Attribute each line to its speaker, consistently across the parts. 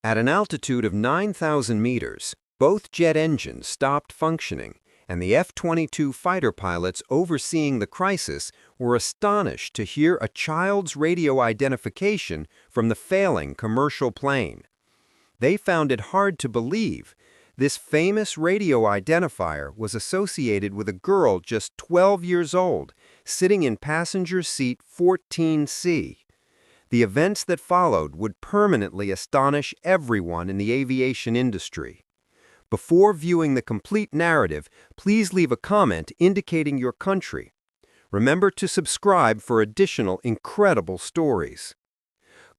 Speaker 1: At an altitude of 9,000 meters, both jet engines stopped functioning, and the F-22 fighter pilots overseeing the crisis were astonished to hear a child's radio identification from the failing commercial plane. They found it hard to believe. This famous radio identifier was associated with a girl just 12 years old, sitting in passenger seat 14C. The events that followed would permanently astonish everyone in the aviation industry. Before viewing the complete narrative, please leave a comment indicating your country. Remember to subscribe for additional incredible stories.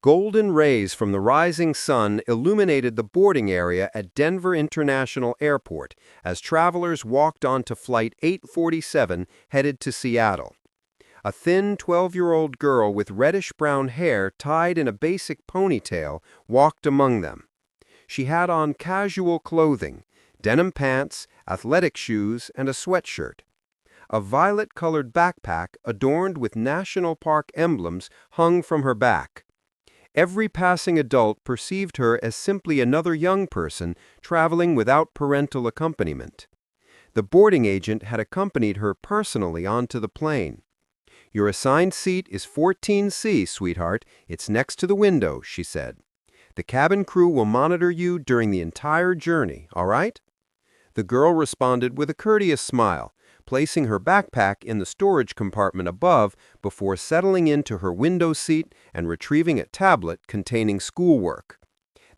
Speaker 1: Golden rays from the rising sun illuminated the boarding area at Denver International Airport as travelers walked onto Flight 847 headed to Seattle. A thin 12-year-old girl with reddish-brown hair tied in a basic ponytail walked among them. She had on casual clothing, denim pants, athletic shoes, and a sweatshirt. A violet-colored backpack adorned with national park emblems hung from her back. Every passing adult perceived her as simply another young person traveling without parental accompaniment. The boarding agent had accompanied her personally onto the plane. "Your assigned seat is 14C, sweetheart. It's next to the window," she said. "The cabin crew will monitor you during the entire journey, all right?" The girl responded with a courteous smile, placing her backpack in the storage compartment above before settling into her window seat and retrieving a tablet containing schoolwork.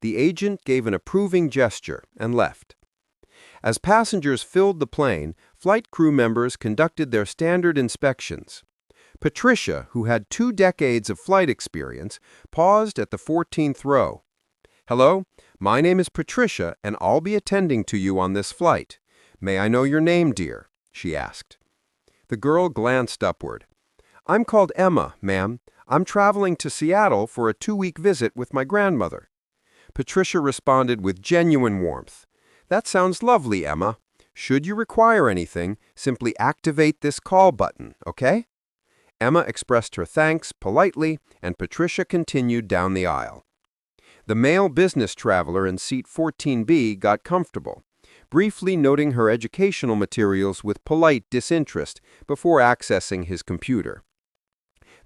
Speaker 1: The agent gave an approving gesture and left. As passengers filled the plane, flight crew members conducted their standard inspections. Patricia, who had 2 decades of flight experience, paused at the 14th row. "Hello, my name is Patricia, and I'll be attending to you on this flight. May I know your name, dear?" she asked. The girl glanced upward. "I'm called Emma, ma'am. I'm traveling to Seattle for a 2-week visit with my grandmother." Patricia responded with genuine warmth. "That sounds lovely, Emma. Should you require anything, simply activate this call button, okay?" Emma expressed her thanks politely, and Patricia continued down the aisle. The male business traveler in seat 14B got comfortable, briefly noting her educational materials with polite disinterest before accessing his computer.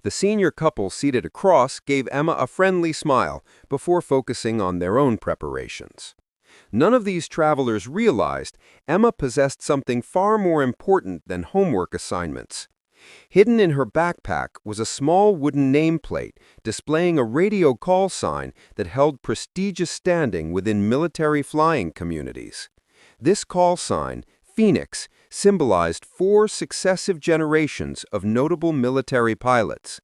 Speaker 1: The senior couple seated across gave Emma a friendly smile before focusing on their own preparations. None of these travelers realized Emma possessed something far more important than homework assignments. Hidden in her backpack was a small wooden nameplate displaying a radio call sign that held prestigious standing within military flying communities. This call sign, Phoenix, symbolized 4 successive generations of notable military pilots.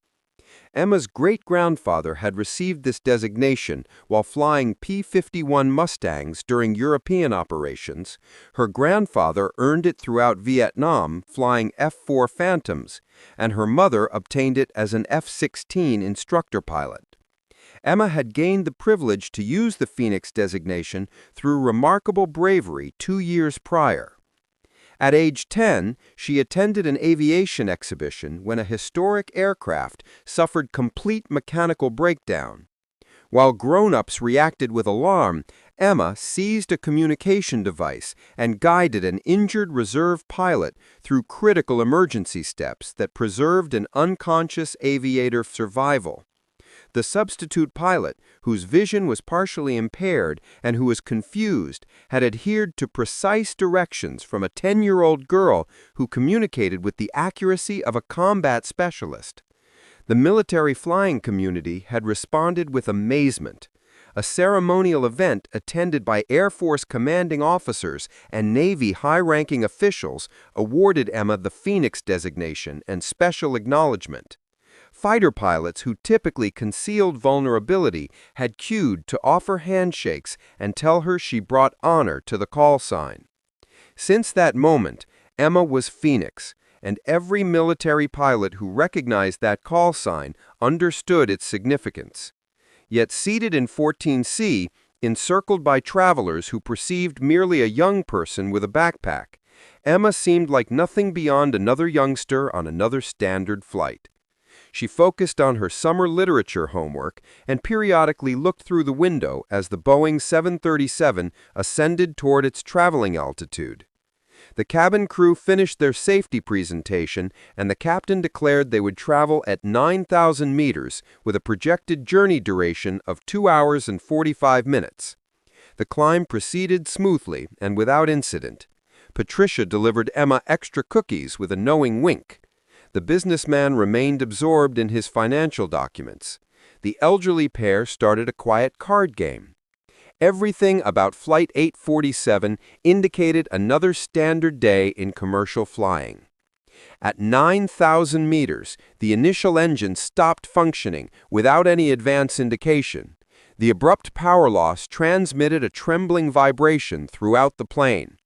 Speaker 1: Emma's great-grandfather had received this designation while flying P-51 Mustangs during European operations. Her grandfather earned it throughout Vietnam flying F-4 Phantoms, and her mother obtained it as an F-16 instructor pilot. Emma had gained the privilege to use the Phoenix designation through remarkable bravery 2 years prior. At age 10, she attended an aviation exhibition when a historic aircraft suffered complete mechanical breakdown. While grown-ups reacted with alarm, Emma seized a communication device and guided an injured reserve pilot through critical emergency steps that preserved an unconscious aviator's survival. The substitute pilot, whose vision was partially impaired and who was confused, had adhered to precise directions from a 10-year-old girl who communicated with the accuracy of a combat specialist. The military flying community had responded with amazement. A ceremonial event attended by Air Force commanding officers and Navy high-ranking officials awarded Emma the Phoenix designation and special acknowledgement. Fighter pilots who typically concealed vulnerability had queued to offer handshakes and tell her she brought honor to the call sign. Since that moment, Emma was Phoenix, and every military pilot who recognized that call sign understood its significance. Yet seated in 14C, encircled by travelers who perceived merely a young person with a backpack, Emma seemed like nothing beyond another youngster on another standard flight. She focused on her summer literature homework and periodically looked through the window as the Boeing 737 ascended toward its traveling altitude. The cabin crew finished their safety presentation, and the captain declared they would travel at 9,000 meters with a projected journey duration of 2 hours and 45 minutes. The climb proceeded smoothly and without incident. Patricia delivered Emma extra cookies with a knowing wink. The businessman remained absorbed in his financial documents. The elderly pair started a quiet card game. Everything about Flight 847 indicated another standard day in commercial flying. At 9,000 meters, the initial engine stopped functioning without any advance indication. The abrupt power loss transmitted a trembling vibration throughout the plane.